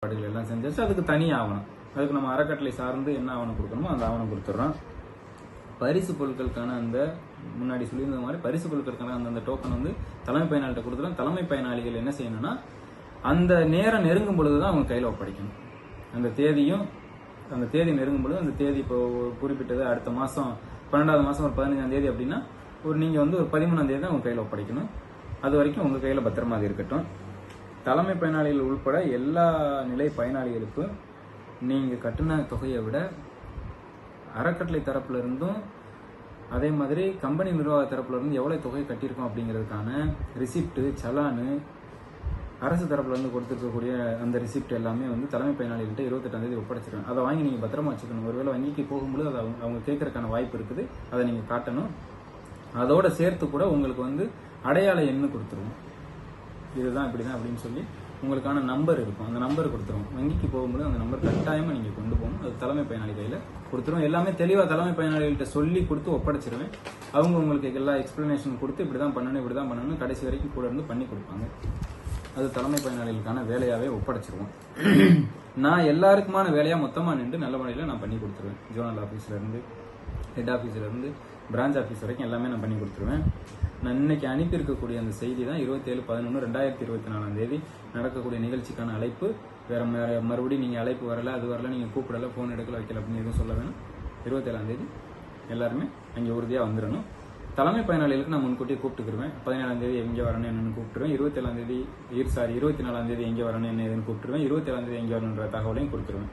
பாடுகள் எல்லாம் செஞ்சாச்சு. அதுக்கு தனி ஆவணம், அதுக்கு நம்ம அறக்கட்டளை சார்ந்து என்ன ஆவணம் கொடுக்கணுமோ அந்த ஆவணம் கொடுத்துட்றோம். பரிசு பொருட்களுக்கான அந்த முன்னாடி சொல்லியிருந்த மாதிரி பரிசு பொருட்களுக்கான அந்த டோக்கன் வந்து தலைமை பயனாளிகிட்ட கொடுத்துடும். தலைமை பயனாளிகள் என்ன செய்யணும்னா அந்த நேரம் நெருங்கும் பொழுதுதான் அவங்க கையில் ஒப்படைக்கணும். அந்த தேதி நெருங்கும் பொழுது அந்த தேதி இப்போ குறிப்பிட்டது அடுத்த மாதம் 12வது மாதம் ஒரு 15ஆம் தேதி அப்படின்னா நீங்கள் வந்து ஒரு 13ஆம் தேதி தான் அவங்க கையில் ஒப்படைக்கணும். அது வரைக்கும் உங்கள் கையில் பத்திரமா அது இருக்கட்டும். தலைமை பயனாளிகள் உள்பட எல்லா நிலை பயனாளிகளுக்கும் நீங்கள் கட்டின தொகையை விட அறக்கட்டளை தரப்புல இருந்தும் அதே மாதிரி கம்பெனி நிர்வாக தரப்புல இருந்து எவ்வளவு தொகை கட்டியிருக்கோம் அப்படிங்கிறதுக்கான ரிசிப்ட், சலானு, அரசு தரப்புல இருந்து கொடுத்துருக்கக்கூடிய அந்த ரிசிப்ட் எல்லாமே வந்து தலைமை பயனாளிகிட்ட 28ஆம் தேதி ஒப்படைச்சிருவேன். அதை வாங்கி நீங்கள் பத்திரமா வச்சுக்கணும். ஒருவேளை வங்கிக்கு போகும்போது அதை அவங்க கேட்கறதுக்கான வாய்ப்பு இருக்குது. அதை நீங்கள் காட்டணும். அதோட சேர்த்து கூட உங்களுக்கு வந்து அடையாள எண்ணு கொடுத்துருவோம். இதுதான் இப்படிதான் அப்படின்னு சொல்லி உங்களுக்கான நம்பர் இருக்கும். அந்த நம்பர் கொடுத்துருவோம். வங்கிக்கு போகும்போது அந்த நம்பர் கட்டாயமா நீங்க கொண்டு போகணும். அது தலைமை பயனாளி கையில கொடுத்துருவோம். எல்லாமே தெளிவா தலைமை பயனாளிகள்கிட்ட சொல்லி கொடுத்து ஒப்படைச்சிருவேன். அவங்க உங்களுக்கு எல்லா எக்ஸ்பிளனேஷன் கொடுத்து இப்படிதான் பண்ணணும் கடைசி வரைக்கும் கூட இருந்து பண்ணி கொடுப்பாங்க. அது தலைமை பயனாளிகளுக்கான வேலையாவே ஒப்படைச்சிருவோம். நான் எல்லாருக்குமான வேலையா மொத்தமா நின்று நல்ல முறையில நான் பண்ணி கொடுத்துருவேன். ஜோனல் ஆபீஸ்ல இருந்து ஹெட் ஆபீஸ்ல இருந்து பிரான்ச் ஆபீஸ் வரைக்கும் எல்லாமே நான் பண்ணி கொடுத்துருவேன். நான் இன்னைக்கு அனுப்பியிருக்கக்கூடிய அந்த செய்தி தான் 27/11/2024 தேதி நடக்கக்கூடிய நிகழ்ச்சிக்கான அழைப்பு. வேற மறுபடியும் நீங்க அழைப்பு வரல, அது வரல, நீங்க கூப்பிடல, போன் எடுக்கல, வைக்கல அப்படின்னு எதுவும் சொல்ல வேணும். 27ஆம் தேதி எல்லாருமே அங்கே உறுதியா வந்துடணும். தலைமை பயனாளிகளுக்கு நான் முன்கூட்டியே கூப்பிட்டுருவேன். 17ஆம் தேதி எங்கே வரணும் என்னன்னு கூப்பிட்டுருவேன். 24ஆம் தேதி எங்கே வரணும் என்ன ஏதுன்னு கூப்பிட்டுருவேன். 27ஆம் தேதி எங்கே வரணுன்ற தகவலையும் கொடுத்துருவேன்.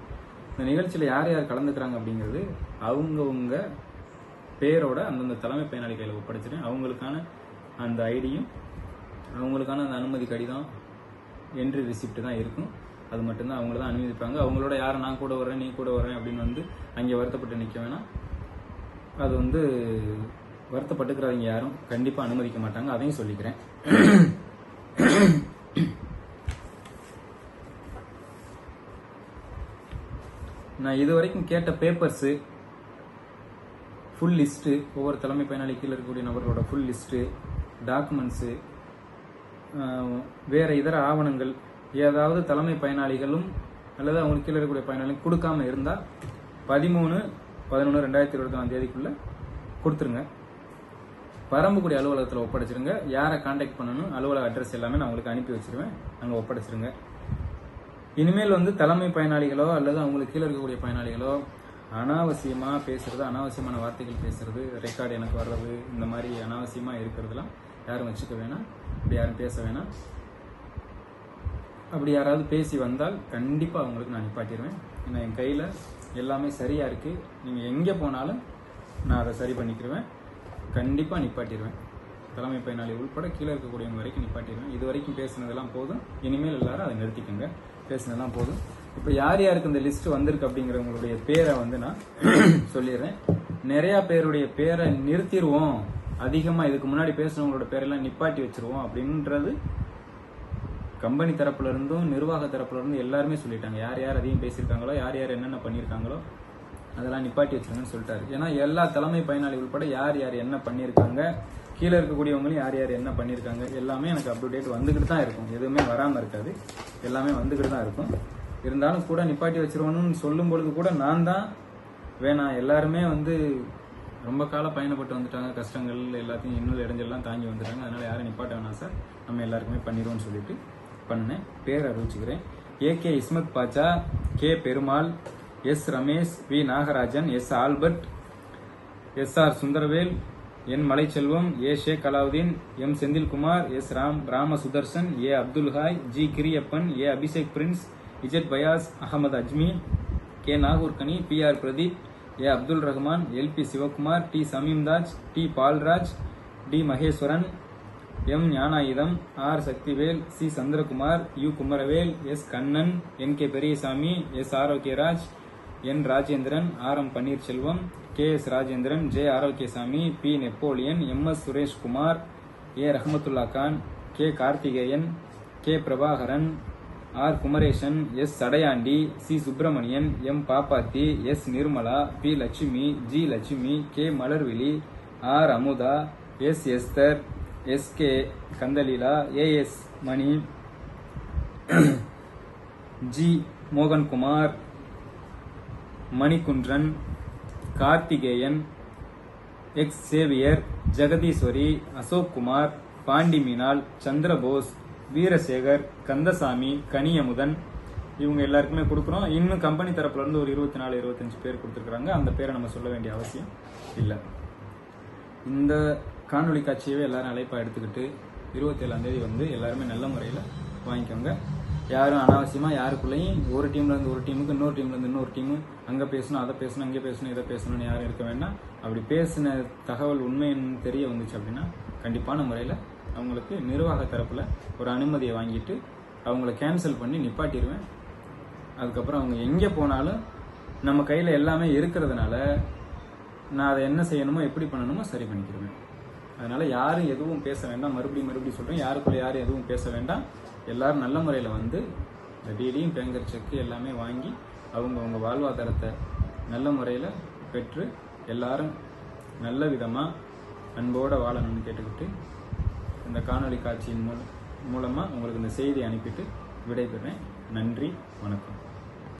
இந்த நிகழ்ச்சியில் யார் யார் கலந்துக்கிறாங்க அப்படிங்கிறது அவங்கவுங்க பேரோட அந்தந்த தலைமை பயனாளி கையில் ஒப்படைச்சிட்டேன். அவங்களுக்கான அந்த ஐடியும் அவங்களுக்கான அந்த அனுமதி கடிதம் என்ட்ரி ரிசிப்ட் தான் இருக்கும். அது மட்டும்தான் அவங்கள தான் அனுமதிப்பாங்க. அவங்களோட யாரை நான் கூட வரேன் நீ கூட வரேன் அப்படின்னு வந்து அங்கே வருத்தப்பட்டு நிற்க வேணாம். அது வந்து வருத்தப்பட்டுக்கிறவங்க யாரும் கண்டிப்பாக அனுமதிக்க மாட்டாங்க. அதையும் சொல்லிக்கிறேன். நான் இது வரைக்கும் கேட்ட பேப்பர்ஸு ஃபுல் லிஸ்ட்டு, ஒவ்வொரு தலைமை பயனாளி கீழே இருக்கக்கூடிய நபர்களோட ஃபுல் லிஸ்ட்டு, டாக்குமெண்ட்ஸு, வேற இதர ஆவணங்கள் ஏதாவது தலைமை பயனாளிகளும் அல்லது அவங்களுக்கு கீழே இருக்கக்கூடிய பயனாளிகள் கொடுக்காம இருந்தால் 13/11/2024 தேதிக்குள்ள கொடுத்துருங்க. பரம்புக்குடி அலுவலகத்தில் ஒப்படைச்சிருங்க. யாரை கான்டாக்ட் பண்ணணும், அலுவலக அட்ரஸ் எல்லாமே நான் உங்களுக்கு அனுப்பி வச்சிருவேன். அங்கே ஒப்படைச்சிருங்க. இனிமேல் வந்து தலைமை பயனாளிகளோ அல்லது அவங்களுக்கு கீழே இருக்கக்கூடிய பயனாளிகளோ அனாவசியமா பேசுறது, அனாவசியமான வார்த்தைகள் பேசுறது, ரெக்கார்டு எனக்கு வர்றது, இந்த மாதிரி அனாவசியமா இருக்கிறதுலாம் யாரும் வச்சுக்க வேணாம். அப்படி யாரும் பேச வேணாம். அப்படி யாராவது பேசி வந்தால் கண்டிப்பா அவங்களுக்கு நான் நிப்பாட்டிடுவேன். ஏன்னா என் கையில எல்லாமே சரியா இருக்கு. நீங்க எங்க போனாலும் நான் அதை சரி பண்ணிக்கிடுவேன். கண்டிப்பா நிப்பாட்டிடுவேன். தலைமை பயனாளி உள்பட கீழே இருக்கக்கூடியவங்க வரைக்கும் நிப்பாட்டிடுவேன். இது வரைக்கும் பேசினதெல்லாம் போதும். இனிமேல் எல்லாரும் அதை நிறுத்திக்கோங்க. பேசினதெல்லாம் போதும். இப்போ யார் யாருக்கு இந்த லிஸ்ட் வந்திருக்கு அப்படிங்கிறவங்களுடைய பேரை வந்து நான் சொல்லிடுறேன். நிறைய பேருடைய பேரை நிறுத்திடுவோம், அதிகமா இதுக்கு முன்னாடி பேசுனவங்களோட பேரெல்லாம் நிப்பாட்டி வச்சிருவோம் அப்படின்றது கம்பெனி தரப்புல இருந்தும் நிர்வாக தரப்புல இருந்தும் எல்லாருமே சொல்லிட்டாங்க. யார் யார் அதிகம் பேசியிருக்காங்களோ, யார் யார் என்னென்ன பண்ணியிருக்காங்களோ அதெல்லாம் நிப்பாட்டி வச்சிருங்கன்னு சொல்லிட்டாரு. ஏன்னா எல்லா தலைமை பயனாளி உட்பட யார் யார் என்ன பண்ணியிருக்காங்க, கீழே இருக்கக்கூடியவங்களும் யார் யார் என்ன பண்ணியிருக்காங்க எல்லாமே எனக்கு அப்டேட் வந்துகிட்டு தான் இருக்கும். எதுவுமே வராமல் இருக்காது, எல்லாமே வந்துகிட்டு தான் இருக்கும். இருந்தாலும் கூட நிப்பாட்டி வச்சிருவோன்னு சொல்லும் பொழுது கூட நான் தான் வேணாம், எல்லாருமே வந்து ரொம்ப காலம் பயணப்பட்டு வந்துட்டாங்க, கஷ்டங்கள் எல்லாத்தையும் இன்னும் இடைஞ்செல்லாம் தாங்கி வந்துட்டாங்க, அதனால யாரும் நிப்பாட்ட வேணாம் சார், நம்ம எல்லாருக்குமே பண்ணிடுவோம்னு சொல்லிட்டு பண்ணேன். பேர் அறிவிச்சுக்கிறேன். A K Ismath Pasha, K Perumal, S Ramesh, V Nagarajan, S Albert, S R Sundaravel, N Malaiselvam, A Sheikh Alauddin, M Senthilkumar, S Rama Sudarsan, A Abdul Hai, G Giriyappan, A Abhishek Prince, Z Fayaz, Ahmed Ajmi, K Nagoorgani, P R Pradeep, A Abdul Rahman, L P Sivakumar, D Shameemtaj, D Palraj, D Maheswaran, M Gnanayutham, R Sakthivel, C Chandrakumar, U Kumaravel, S Kannan, N K Periyasamy, S Arokiaraj, N Rajendran, R M Panneerselvam, K S Rajendran, J Arokiasamy, P Napoleon, M S Sureshkumar, A Rahmathulla Khan, K Karthikeyan, K Prabhakaran, R Kumaresan, S Sadaiyandi, C Subramanian, M Pappathi, S Nirmala, P Lakshmi, G Lakshmi, K Malarvizhi, R Amudha, S Esther, S K Kanthaleela, A S Mani, G Mohankumar, Manikundran, Karthikeyan, X Xavier, Jegadeeswari, Ashokkumar, Pandi Meenal, Chandrabose, Veerasekar, Kandasamy, Kaniyamudhan, இவங்க எல்லாருக்குமே கொடுக்குறோம். இன்னும் company தரப்புல இருந்து ஒரு 24-25 பேர் கொடுத்துருக்காங்க. அந்த பேரை நம்ம சொல்ல வேண்டிய அவசியம் இல்லை. இந்த காணொலி காட்சியவே எல்லாரும் அழைப்பா எடுத்துக்கிட்டு 27ஆம் தேதி வந்து எல்லாருமே நல்ல முறையில் வாங்கிக்கோங்க. யாரும் அனாவசியமா யாருக்குள்ளேயும் ஒரு டீம்ல இருந்து ஒரு டீமுக்கு, இன்னொரு டீம்ல இருந்து இன்னொரு டீமு, அங்க பேசணும், அதை பேசணும், இங்கே பேசணும், இதை பேசணும்னு யாரும் இருக்க வேண்டாம். அப்படி பேசின தகவல் உண்மைன்னு தெரிய வந்துச்சு அப்படின்னா கண்டிப்பான முறையில் அவங்களுக்கு நிர்வாக தரப்புல ஒரு அனுமதியை வாங்கிட்டு அவங்கள கேன்சல் பண்ணி நிப்பாட்டிடுவேன். அதுக்கப்புறம் அவங்க எங்கே போனாலும் நம்ம கையில் எல்லாமே இருக்கிறதுனால நான் அதை என்ன செய்யணுமோ எப்படி பண்ணணுமோ சரி பண்ணிக்கிடுவேன். அதனால யாரும் எதுவும் பேச வேண்டாம். மறுபடியும் சொல்றேன், யாருக்குள்ள யாரும் எதுவும் பேச வேண்டாம். எல்லாரும் நல்ல முறையில் வந்து இந்த டிடியும் பேங்கர் செக்கு எல்லாமே வாங்கி அவங்க வாழ்வாதாரத்தை நல்ல முறையில் பெற்று எல்லாரும் நல்ல விதமாக அன்போடு வாழணும்னு கேட்டுக்கிட்டு இந்த காணொலி காட்சியின் மூலமாக உங்களுக்கு இந்த செய்தி அனுப்பிட்டு விடைபெறேன். நன்றி, வணக்கம்.